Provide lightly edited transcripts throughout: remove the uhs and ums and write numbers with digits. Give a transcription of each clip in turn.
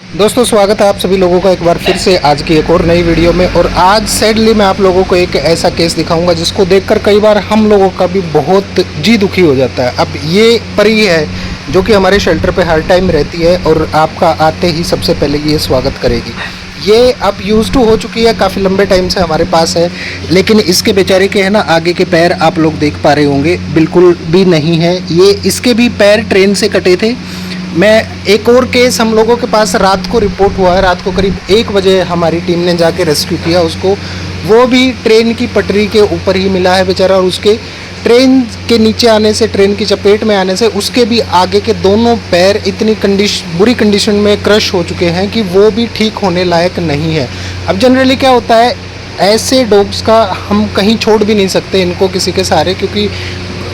दोस्तों स्वागत है आप सभी लोगों का एक बार फिर से आज की एक और नई वीडियो में। और आज सैडली मैं आप लोगों को एक ऐसा केस दिखाऊंगा जिसको देखकर कई बार हम लोगों का भी बहुत जी दुखी हो जाता है। अब ये परी है जो कि हमारे शेल्टर पे हर टाइम रहती है और आपका आते ही सबसे पहले ये स्वागत करेगी। ये अब यूज़ टू हो चुकी है, काफ़ी लंबे टाइम से हमारे पास है, लेकिन इसके बेचारे के है ना आगे के पैर आप लोग देख पा रहे होंगे बिल्कुल भी नहीं है। ये इसके भी पैर ट्रेन से कटे थे। मैं एक और केस हम लोगों के पास रात को रिपोर्ट हुआ है, रात को करीब 1 बजे हमारी टीम ने जाके रेस्क्यू किया उसको। वो भी ट्रेन की पटरी के ऊपर ही मिला है बेचारा, और उसके ट्रेन के नीचे आने से, ट्रेन की चपेट में आने से उसके भी आगे के दोनों पैर इतनी बुरी कंडीशन में क्रश हो चुके हैं कि वो भी ठीक होने लायक नहीं है। अब जनरली क्या होता है, ऐसे डॉग्स का हम कहीं छोड़ भी नहीं सकते इनको किसी के सहारे, क्योंकि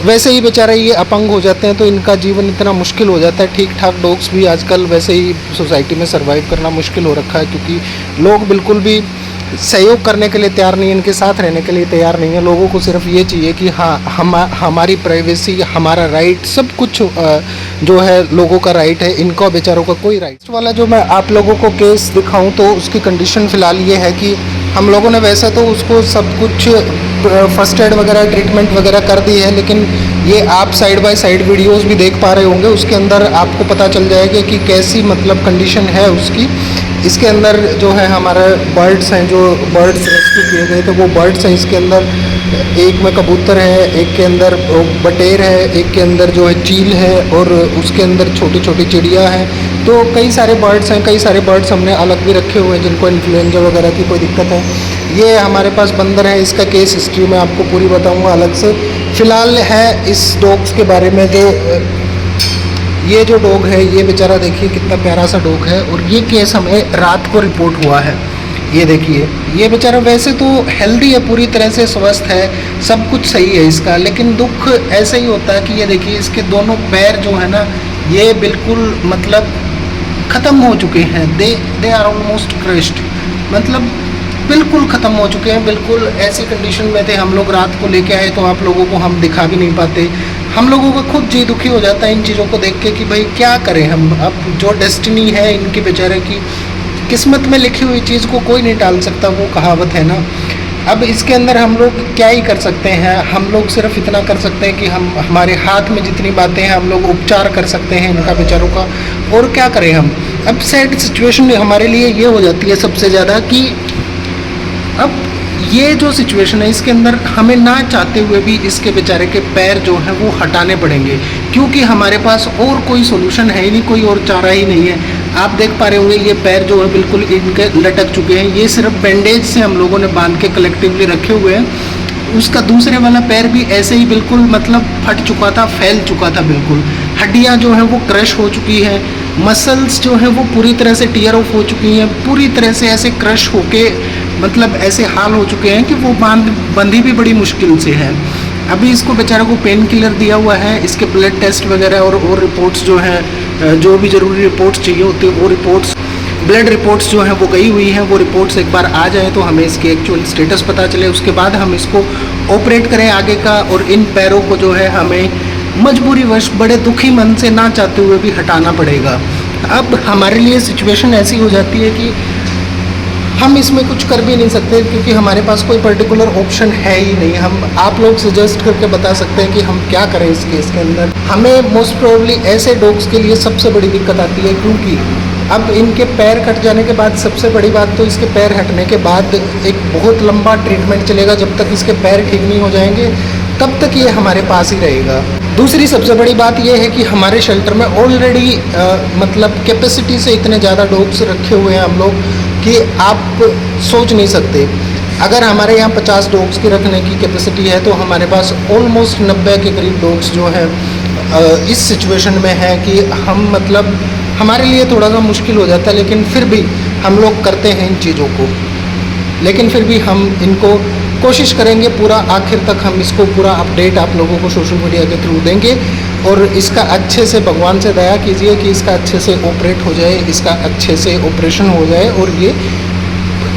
वैसे ही बेचारे ये अपंग हो जाते हैं तो इनका जीवन इतना मुश्किल हो जाता है। ठीक ठाक डॉग्स भी आजकल वैसे ही सोसाइटी में सर्वाइव करना मुश्किल हो रखा है, क्योंकि लोग बिल्कुल भी सहयोग करने के लिए तैयार नहीं है, इनके साथ रहने के लिए तैयार नहीं है। लोगों को सिर्फ ये चाहिए कि हाँ हमारी प्राइवेसी, हमारा राइट, सब कुछ जो है लोगों का राइट है, इनका बेचारों का कोई राइट वाला। जो मैं आप लोगों को केस दिखाऊं तो उसकी कंडीशन फ़िलहाल ये है कि हम लोगों ने वैसे तो उसको सब कुछ फर्स्ट एड वगैरह, ट्रीटमेंट वगैरह कर दी है, लेकिन ये आप साइड बाय साइड वीडियोस भी देख पा रहे होंगे, उसके अंदर आपको पता चल जाएगा कि कैसी मतलब कंडीशन है उसकी। इसके अंदर जो है हमारे बर्ड्स हैं, जो बर्ड्स रेस्क्यू किए गए थे वो बर्ड्स हैं। इसके अंदर एक में कबूतर है, एक के अंदर बटेर है, एक के अंदर जो है चील है, और उसके अंदर छोटी छोटी चिड़िया हैं। तो कई सारे बर्ड्स हैं, कई सारे बर्ड्स हमने अलग भी रखे हुए हैं जिनको इन्फ्लुएंजा वगैरह की कोई दिक्कत है। ये हमारे पास बंदर है, इसका केस हिस्ट्री मैं आपको पूरी बताऊंगा अलग से। फ़िलहाल है इस डॉग्स के बारे में, जो ये जो डॉग है ये बेचारा देखिए कितना प्यारा सा डॉग है, और ये केस हमें रात को रिपोर्ट हुआ है। ये देखिए ये बेचारा वैसे तो हेल्दी है, पूरी तरह से स्वस्थ है, सब कुछ सही है इसका, लेकिन दुख ऐसे ही होता है कि ये देखिए इसके दोनों पैर जो है ना ये बिल्कुल मतलब ख़त्म हो चुके हैं। दे आर ऑलमोस्ट क्रश्ड, मतलब बिल्कुल ख़त्म हो चुके हैं। बिल्कुल ऐसी कंडीशन में थे, हम लोग रात को लेके आए तो आप लोगों को हम दिखा भी नहीं पाते। हम लोगों का खुद जी दुखी हो जाता है इन चीज़ों को देख के कि भाई क्या करें हम। अब जो डेस्टिनी है इनके बेचारे की, किस्मत में लिखी हुई चीज़ को कोई नहीं टाल सकता, वो कहावत है ना। अब इसके अंदर हम लोग क्या ही कर सकते हैं, हम लोग सिर्फ इतना कर सकते हैं कि हमारे हाथ में जितनी बातें हैं हम लोग उपचार कर सकते हैं इनका बेचारों का, और क्या करें हम। अब सैड सिचुएशन हमारे लिए ये हो जाती है सबसे ज़्यादा कि अब ये जो सिचुएशन है इसके अंदर हमें ना चाहते हुए भी इसके बेचारे के पैर जो हैं वो हटाने पड़ेंगे, क्योंकि हमारे पास और कोई सोल्यूशन है ही नहीं, कोई और चारा ही नहीं है। आप देख पा रहे होंगे ये पैर जो है बिल्कुल इनके लटक चुके हैं, ये सिर्फ बैंडेज से हम लोगों ने बांध के कलेक्टिवली रखे हुए हैं। उसका दूसरे वाला पैर भी ऐसे ही बिल्कुल मतलब फट चुका था, फैल चुका था बिल्कुल। हड्डियाँ जो हैं वो क्रश हो चुकी हैं, मसल्स जो हैं वो पूरी तरह से टीयर ऑफ हो चुकी हैं, पूरी तरह से ऐसे क्रश होके मतलब ऐसे हाल हो चुके हैं कि वो बंधी भी बड़ी मुश्किल से है। अभी इसको बेचारे को पेन किलर दिया हुआ है, इसके ब्लड टेस्ट वगैरह और रिपोर्ट्स जो हैं, जो भी ज़रूरी रिपोर्ट्स चाहिए होती है वो रिपोर्ट्स, ब्लड रिपोर्ट्स जो हैं वो गई हुई हैं। वो रिपोर्ट्स एक बार आ जाए तो हमें इसकी एक्चुअल स्टेटस पता चले, उसके बाद हम इसको ऑपरेट करें आगे का। और इन पैरों को जो है हमें मजबूरीवश बड़े दुखी मन से ना चाहते हुए भी हटाना पड़ेगा। अब हमारे लिए सिचुएशन ऐसी हो जाती है कि हम इसमें कुछ कर भी नहीं सकते, क्योंकि हमारे पास कोई पर्टिकुलर ऑप्शन है ही नहीं। हम आप लोग सजेस्ट करके बता सकते हैं कि हम क्या करें इस केस के अंदर। हमें मोस्ट प्रोबेबली ऐसे डॉग्स के लिए सबसे बड़ी दिक्कत आती है, क्योंकि अब इनके पैर कट जाने के बाद सबसे बड़ी बात तो इसके पैर हटने के बाद एक बहुत लंबा ट्रीटमेंट चलेगा। जब तक इसके पैर ठीक नहीं हो जाएंगे तब तक ये हमारे पास ही रहेगा। दूसरी सबसे बड़ी बात यह है कि हमारे शेल्टर में ऑलरेडी मतलब कैपेसिटी से इतने ज़्यादा डॉग्स रखे हुए हैं हम लोग कि आप सोच नहीं सकते। अगर हमारे यहाँ 50 डॉग्स की रखने की कैपेसिटी है तो हमारे पास ऑलमोस्ट 90 के करीब डॉग्स जो हैं इस सिचुएशन में है कि हम मतलब हमारे लिए थोड़ा सा मुश्किल हो जाता है, लेकिन फिर भी हम लोग करते हैं इन चीज़ों को। लेकिन फिर भी हम इनको कोशिश करेंगे पूरा आखिर तक, हम इसको पूरा अपडेट आप लोगों को सोशल मीडिया के थ्रू देंगे, और इसका अच्छे से भगवान से दया कीजिए कि इसका अच्छे से ऑपरेट हो जाए, इसका अच्छे से ऑपरेशन हो जाए। और ये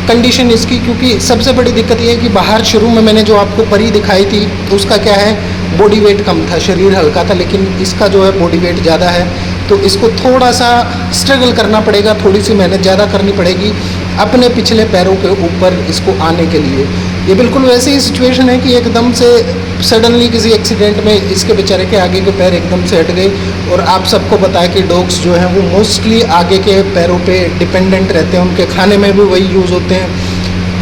कंडीशन इसकी, क्योंकि सबसे बड़ी दिक्कत ये है कि बाहर शुरू में मैंने जो आपको परी दिखाई थी उसका क्या है, बॉडी वेट कम था, शरीर हल्का था, लेकिन इसका जो है बॉडी वेट ज़्यादा है। तो इसको थोड़ा सा स्ट्रगल करना पड़ेगा, थोड़ी सी मेहनत ज़्यादा करनी पड़ेगी अपने पिछले पैरों के ऊपर इसको आने के लिए। ये बिल्कुल वैसी ही सिचुएशन है कि एकदम से सडनली किसी एक्सीडेंट में इसके बेचारे के आगे के पैर एकदम से हट गए। और आप सबको बताया कि डॉग्स जो हैं वो मोस्टली आगे के पैरों पे डिपेंडेंट रहते हैं, उनके खाने में भी वही यूज़ होते हैं,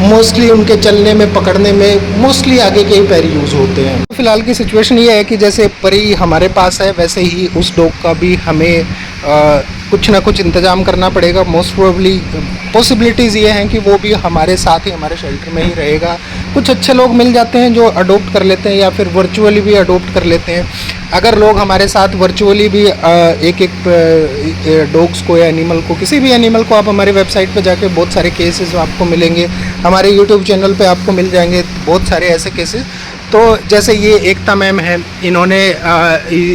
मोस्टली उनके चलने में पकड़ने में मोस्टली आगे के ही पैर यूज़ होते हैं। फिलहाल की सिचुएशन ये है कि जैसे परी हमारे पास है वैसे ही उस डॉग का भी हमें कुछ ना कुछ इंतज़ाम करना पड़ेगा। मोस्ट प्रोबेबली पॉसिबिलिटीज़ ये हैं कि वो भी हमारे साथ ही हमारे शेल्टर में ही रहेगा। कुछ अच्छे लोग मिल जाते हैं जो अडोप्ट कर लेते हैं या फिर वर्चुअली भी अडोप्ट कर लेते हैं। अगर लोग हमारे साथ वर्चुअली भी एक डॉग्स को या एनिमल को, किसी भी एनिमल को, आप हमारी वेबसाइट पे जाके बहुत सारे केसेस आपको मिलेंगे, हमारे यूट्यूब चैनल पे आपको मिल जाएंगे बहुत सारे ऐसे केसेस। तो जैसे ये एकता मैम है, इन्होंने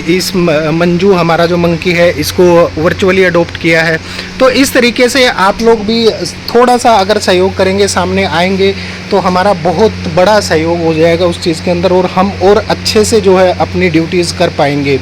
इस मंजू हमारा जो मंकी है इसको वर्चुअली अडोप्ट किया है। तो इस तरीके से आप लोग भी थोड़ा सा अगर सहयोग करेंगे, सामने आएंगे, तो हमारा बहुत बड़ा सहयोग हो जाएगा उस चीज़ के अंदर और हम और अच्छे से जो है अपनी ड्यूटीज़ कर पाएंगे।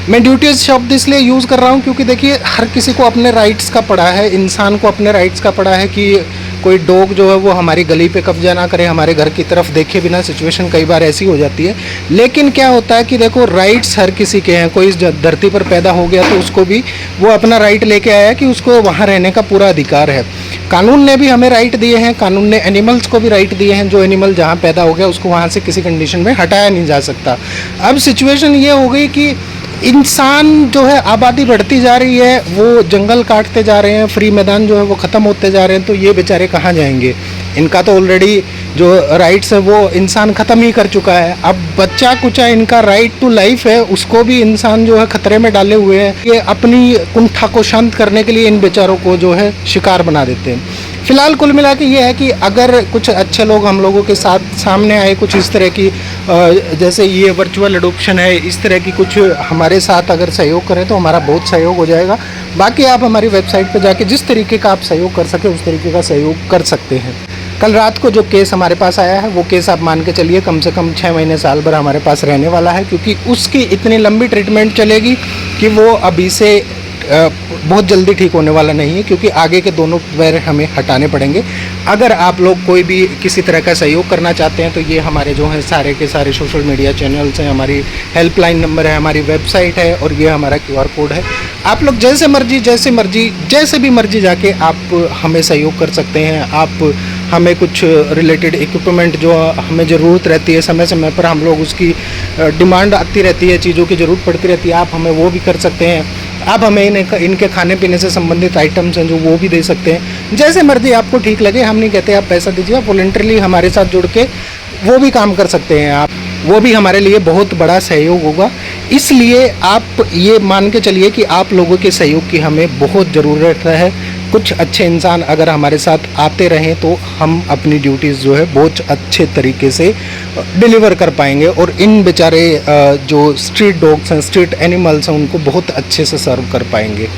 मैं ड्यूटीज़ शब्द इसलिए यूज़ कर रहा हूँ क्योंकि देखिए हर किसी को अपने राइट्स का पड़ा है, इंसान को अपने राइट्स का पड़ा है कि कोई डॉग जो है वो हमारी गली पे कब्जा ना करे, हमारे घर की तरफ देखे बिना। सिचुएशन कई बार ऐसी हो जाती है, लेकिन क्या होता है कि देखो राइट्स हर किसी के हैं। कोई इस धरती पर पैदा हो गया तो उसको भी वो अपना राइट लेके आया कि उसको वहाँ रहने का पूरा अधिकार है। कानून ने भी हमें राइट दिए हैं, कानून ने एनिमल्स को भी राइट दिए हैं। जो एनिमल जहाँ पैदा हो गया उसको वहाँ से किसी कंडीशन में हटाया नहीं जा सकता। अब सिचुएशन ये हो गई कि इंसान जो है, आबादी बढ़ती जा रही है, वो जंगल काटते जा रहे हैं, फ्री मैदान जो है वो ख़त्म होते जा रहे हैं, तो ये बेचारे कहाँ जाएंगे? इनका तो ऑलरेडी जो राइट्स है वो इंसान ख़त्म ही कर चुका है। अब बच्चा कुचा इनका राइट टू लाइफ है उसको भी इंसान जो है ख़तरे में डाले हुए हैं। ये अपनी कुंठा को शांत करने के लिए इन बेचारों को जो है शिकार बना देते हैं। फिलहाल कुल मिला के ये है कि अगर कुछ अच्छे लोग हम लोगों के साथ सामने आए, कुछ इस तरह की जैसे ये वर्चुअल एडॉप्शन है, इस तरह की कुछ हमारे साथ अगर सहयोग करें तो हमारा बहुत सहयोग हो जाएगा। बाकी आप हमारी वेबसाइट पर जाके जिस तरीके का आप सहयोग कर सके उस तरीके का सहयोग कर सकते हैं। कल रात को जो केस हमारे पास आया है वो केस आप मान के चलिए कम से कम 6 महीने साल भर हमारे पास रहने वाला है, क्योंकि उसकी इतनी लंबी ट्रीटमेंट चलेगी कि वो अभी से बहुत जल्दी ठीक होने वाला नहीं है, क्योंकि आगे के दोनों पैर हमें हटाने पड़ेंगे। अगर आप लोग कोई भी किसी तरह का सहयोग करना चाहते हैं तो ये हमारे जो हैं सारे के सारे सोशल मीडिया चैनल्स हैं, हमारी हेल्पलाइन नंबर है, हमारी वेबसाइट है और ये हमारा QR कोड है। आप लोग जैसे भी मर्जी जाके आप हमें सहयोग कर सकते हैं। आप हमें कुछ रिलेटेड इक्विपमेंट जो हमें ज़रूरत रहती है, समय समय पर हम लोग उसकी डिमांड आती रहती है, चीज़ों की ज़रूरत पड़ती रहती है, आप हमें वो भी कर सकते हैं। आप हमें इनके खाने पीने से संबंधित आइटम्स हैं जो वो भी दे सकते हैं। जैसे मर्जी आपको ठीक लगे, हम नहीं कहते आप पैसा दीजिए, आप वॉलंटरली हमारे साथ जुड़ के वो भी काम कर सकते हैं। आप वो भी हमारे लिए बहुत बड़ा सहयोग होगा। इसलिए आप ये मान के चलिए कि आप लोगों के सहयोग की हमें बहुत ज़रूरत है। कुछ अच्छे इंसान अगर हमारे साथ आते रहें तो हम अपनी ड्यूटीज़ जो है बहुत अच्छे तरीके से डिलीवर कर पाएंगे और इन बेचारे जो स्ट्रीट डॉग्स हैं, स्ट्रीट एनिमल्स हैं, उनको बहुत अच्छे से सर्व कर पाएंगे।